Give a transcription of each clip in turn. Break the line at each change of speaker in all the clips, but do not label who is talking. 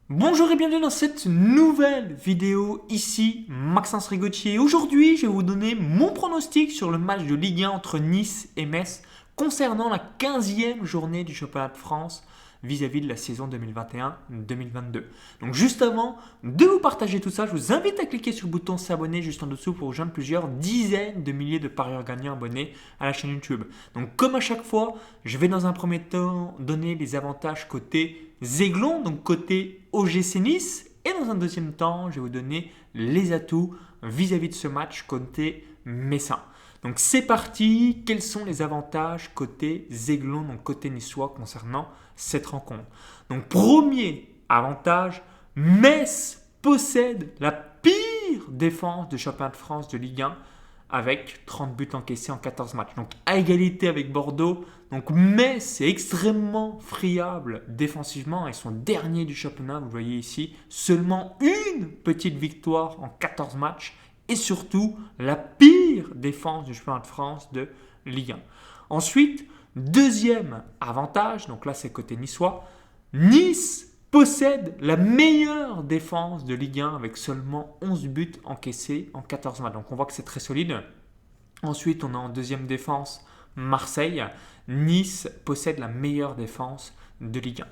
Bonjour et bienvenue dans cette nouvelle vidéo, ici Maxence Rigotier. Aujourd'hui, je vais vous donner mon pronostic sur le match de Ligue 1 entre Nice et Metz concernant la 15e journée du championnat de France vis-à-vis de la saison 2021-2022. Donc juste avant de vous partager tout ça, je vous invite à cliquer sur le bouton s'abonner juste en dessous pour rejoindre plusieurs dizaines de milliers de parieurs gagnants abonnés à la chaîne YouTube. Donc comme à chaque fois, je vais dans un premier temps donner les avantages côté Zéglon, donc côté OGC Nice, et dans un deuxième temps, je vais vous donner les atouts vis-à-vis de ce match côté Messin. Donc c'est parti, quels sont les avantages côté Zéglon, donc côté niçois concernant cette rencontre? Donc premier avantage, Metz possède la pire défense de championnat de France de Ligue 1 avec 30 buts encaissés en 14 matchs. Donc à égalité avec Bordeaux. Donc Metz est extrêmement friable défensivement et son dernier du championnat, vous le voyez ici, seulement une petite victoire en 14 matchs et surtout la pire défense du championnat de France de Ligue 1. Ensuite, deuxième avantage, donc là c'est côté niçois, Nice possède la meilleure défense de Ligue 1 avec seulement 11 buts encaissés en 14 matchs. Donc on voit que c'est très solide. Ensuite, on a en deuxième défense Marseille. Nice possède la meilleure défense de Ligue 1.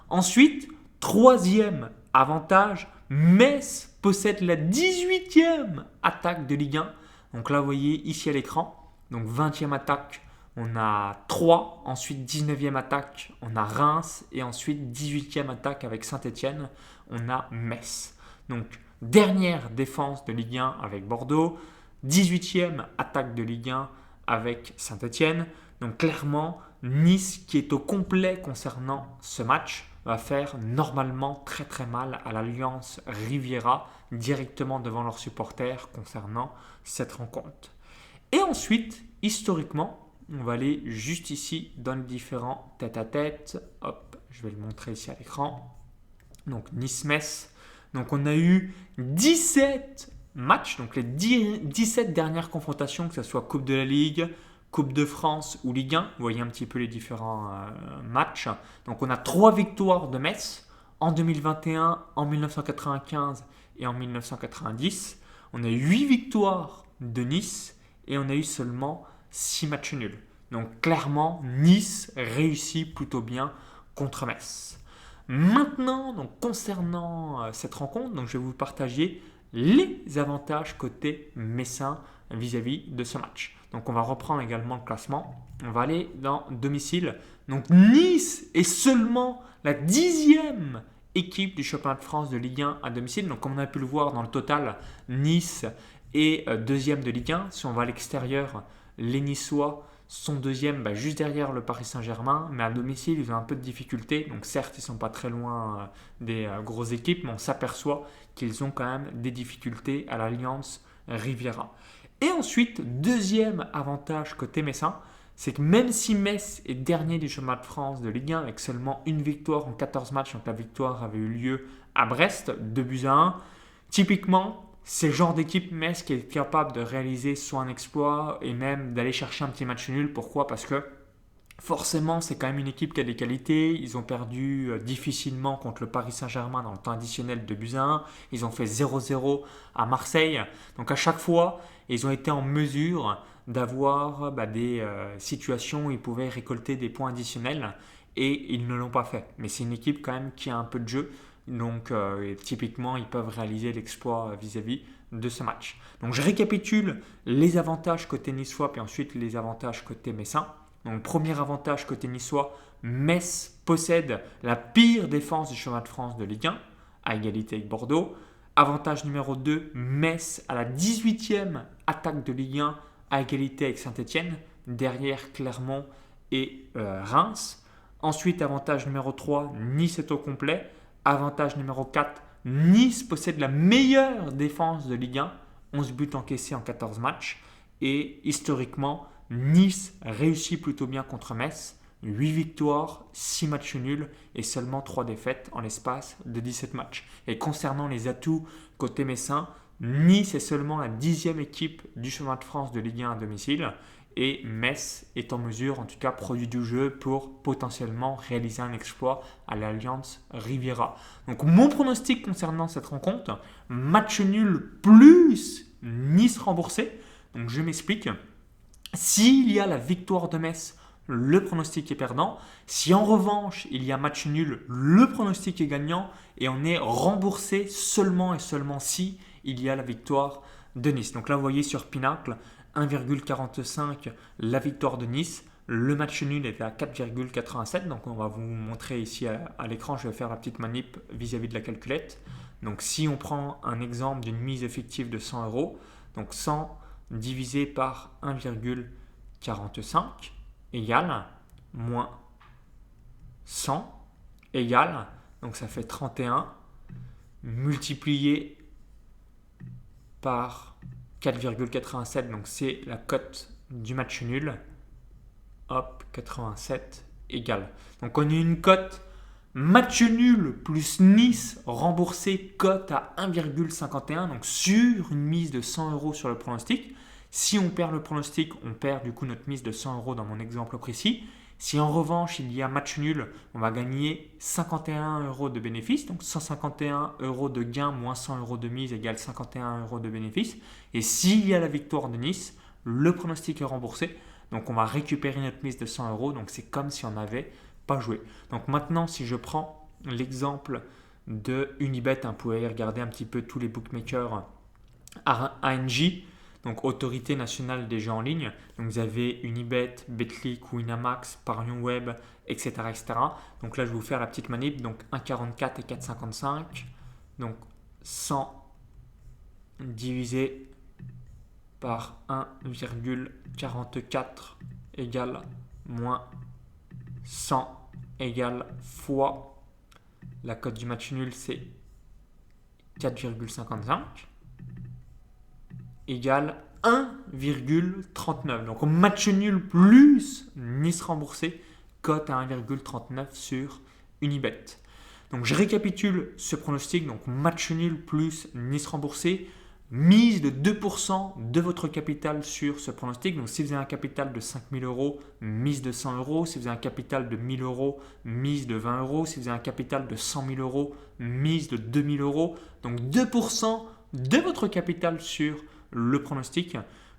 Ensuite, troisième avantage, Metz possède la 18e attaque de Ligue 1. Donc là, vous voyez ici à l'écran, donc 20e attaque, on a 3. Ensuite, 19e attaque, on a Reims. Et ensuite, 18e attaque avec Saint-Etienne, on a Metz. Donc, dernière défense de Ligue 1 avec Bordeaux. 18e attaque de Ligue 1 avec Saint-Etienne. Donc clairement, Nice, qui est au complet concernant ce match, va faire normalement très très mal à l'Alliance Riviera directement devant leurs supporters concernant cette rencontre. Et ensuite, historiquement, on va aller juste ici dans les différents tête-à-tête. Hop, je vais le montrer ici à l'écran. Donc Nice-Metz. Donc on a eu 17 matchs, donc les 17 dernières confrontations, que ce soit Coupe de la Ligue, Coupe de France ou Ligue 1. Vous voyez un petit peu les différents matchs. Donc on a 3 victoires de Metz en 2021, en 1995 et en 1990. On a 8 victoires de Nice et on a eu seulement 6 matchs nuls. Donc clairement, Nice réussit plutôt bien contre Metz. Maintenant, donc, concernant cette rencontre, donc, je vais vous partager les avantages côté messin vis-à-vis de ce match. Donc on va reprendre également le classement. On va aller dans domicile. Donc Nice est seulement la 10e équipe du championnat de France de Ligue 1 à domicile. Donc comme on a pu le voir dans le total, Nice est deuxième de Ligue 1. Si on va à l'extérieur, les Niçois sont deuxième juste derrière le Paris Saint-Germain, mais à domicile ils ont un peu de difficultés. Donc certes ils ne sont pas très loin des grosses équipes, mais on s'aperçoit qu'ils ont quand même des difficultés à l'Alliance Riviera. Et ensuite, deuxième avantage côté messin, c'est que même si Metz est dernier du championnat de France de Ligue 1 avec seulement une victoire en 14 matchs, donc la victoire avait eu lieu à Brest, 2-1, typiquement, c'est le genre d'équipe Metz qui est capable de réaliser soit un exploit et même d'aller chercher un petit match nul. Pourquoi? Parce que forcément, c'est quand même une équipe qui a des qualités. Ils ont perdu difficilement contre le Paris Saint-Germain dans le temps additionnel de 2-1. Ils ont fait 0-0 à Marseille. Donc à chaque fois, ils ont été en mesure d'avoir des situations où ils pouvaient récolter des points additionnels et ils ne l'ont pas fait. Mais c'est une équipe quand même qui a un peu de jeu. Donc typiquement, ils peuvent réaliser l'exploit vis-à-vis de ce match. Donc je récapitule les avantages côté niçois puis ensuite les avantages côté messin. Donc, premier avantage côté niçois, Metz possède la pire défense du championnat de France de Ligue 1, à égalité avec Bordeaux. Avantage numéro 2, Metz à la 18e attaque de Ligue 1, à égalité avec Saint-Etienne, derrière Clermont et Reims. Ensuite, avantage numéro 3, Nice est au complet. Avantage numéro 4, Nice possède la meilleure défense de Ligue 1, 11 buts encaissés en 14 matchs. Et historiquement, Nice réussit plutôt bien contre Metz, 8 victoires, 6 matchs nuls et seulement 3 défaites en l'espace de 17 matchs. Et concernant les atouts côté messin, Nice est seulement la 10e équipe du championnat de France de Ligue 1 à domicile et Metz est en mesure, en tout cas produit du jeu, pour potentiellement réaliser un exploit à l'Alliance Riviera. Donc mon pronostic concernant cette rencontre, match nul plus Nice remboursé. Donc je m'explique. S'il y a la victoire de Metz, le pronostic est perdant. Si en revanche il y a match nul, le pronostic est gagnant et on est remboursé seulement et seulement si il y a la victoire de Nice. Donc là vous voyez sur Pinacle, 1,45 la victoire de Nice. Le match nul était à 4,87. Donc on va vous montrer ici à l'écran, je vais faire la petite manip vis-à-vis de la calculette. Donc si on prend un exemple d'une mise effective de 100 euros, donc 100 divisé par 1,45 égale moins 100 égale, donc ça fait 31 multiplié par 4,87, donc c'est la cote du match nul. Hop, 87 égale. Donc on a une cote match nul plus Nice remboursé, cote à 1,51, donc sur une mise de 100 euros sur le pronostic. Si on perd le pronostic, on perd du coup notre mise de 100 euros dans mon exemple précis. Si en revanche il y a match nul, on va gagner 51 euros de bénéfice, donc 151 euros de gain moins 100 euros de mise égale 51 euros de bénéfice. Et s'il y a la victoire de Nice, le pronostic est remboursé, donc on va récupérer notre mise de 100 euros, donc c'est comme si on n'avait pas joué. Donc maintenant, si je prends l'exemple de Unibet, vous pouvez regarder un petit peu tous les bookmakers ANJ, donc Autorité Nationale des Jeux en Ligne. Donc vous avez Unibet, Betclic, Winamax, Parion Web, etc., etc. Donc là, je vais vous faire la petite manip. Donc 1,44 et 4,55. Donc 100 divisé par 1,44 égale moins 100 égale fois la cote du match nul, c'est 4,55 égale 1,39. Donc match nul plus Nice remboursé, cote à 1,39 sur Unibet. Donc je récapitule ce pronostic, donc match nul plus Nice remboursé, mise de 2% de votre capital sur ce pronostic. Donc si vous avez un capital de 5 000 euros, mise de 100 euros. Si vous avez un capital de 1 000 euros, mise de 20 euros. Si vous avez un capital de 100 000 euros, mise de 2 000 euros. Donc 2% de votre capital sur le pronostic.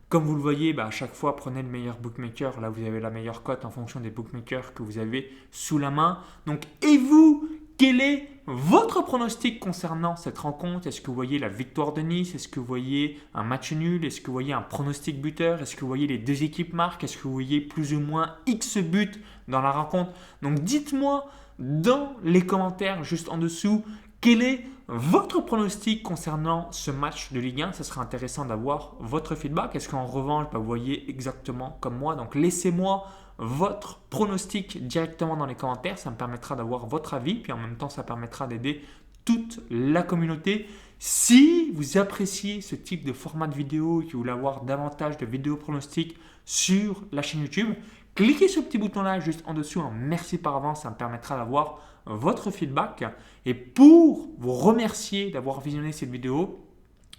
Comme vous le voyez, à chaque fois, prenez le meilleur bookmaker. Là, vous avez la meilleure cote en fonction des bookmakers que vous avez sous la main. Donc, et vous, quel est votre pronostic concernant cette rencontre? Est-ce que vous voyez la victoire de Nice? Est-ce que vous voyez un match nul? Est-ce que vous voyez un pronostic buteur? Est-ce que vous voyez les deux équipes marquent? Est-ce que vous voyez plus ou moins X buts dans la rencontre? Donc, dites-moi dans les commentaires juste en dessous quel est votre pronostic concernant ce match de Ligue 1. Ce sera intéressant d'avoir votre feedback. Est-ce qu'en revanche, vous voyez exactement comme moi? Donc laissez-moi votre pronostic directement dans les commentaires. Ça me permettra d'avoir votre avis. Puis en même temps, ça permettra d'aider toute la communauté. Si vous appréciez ce type de format de vidéo et que vous voulez avoir davantage de vidéos pronostics sur la chaîne YouTube, cliquez sur le petit bouton là juste en dessous. Merci par avance, ça me permettra d'avoir votre feedback. Et pour vous remercier d'avoir visionné cette vidéo,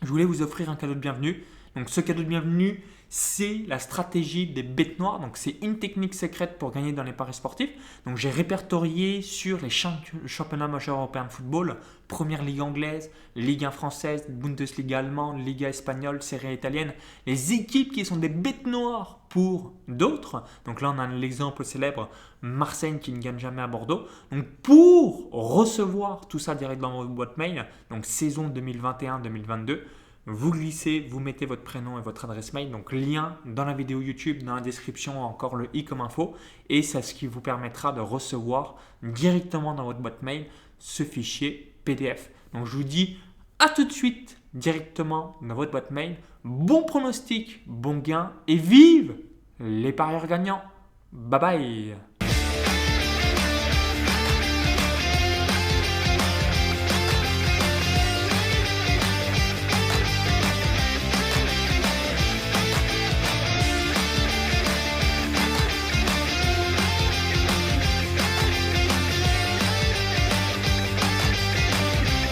je voulais vous offrir un cadeau de bienvenue. Donc ce cadeau de bienvenue, c'est la stratégie des bêtes noires. Donc c'est une technique secrète pour gagner dans les paris sportifs. Donc j'ai répertorié sur les championnats majeurs européens de football, Première Ligue anglaise, Ligue 1 française, Bundesliga allemande, Liga espagnole, Serie A italienne, les équipes qui sont des bêtes noires pour d'autres. Donc là on a l'exemple célèbre Marseille qui ne gagne jamais à Bordeaux. Donc pour recevoir tout ça direct dans votre boîte mail, donc saison 2021-2022, vous glissez, vous mettez votre prénom et votre adresse mail, donc lien dans la vidéo YouTube, dans la description, encore le i comme info, et c'est ce qui vous permettra de recevoir directement dans votre boîte mail ce fichier PDF. Donc je vous dis à tout de suite directement dans votre boîte mail. Bon pronostic, bon gain et vive les parieurs gagnants. Bye bye.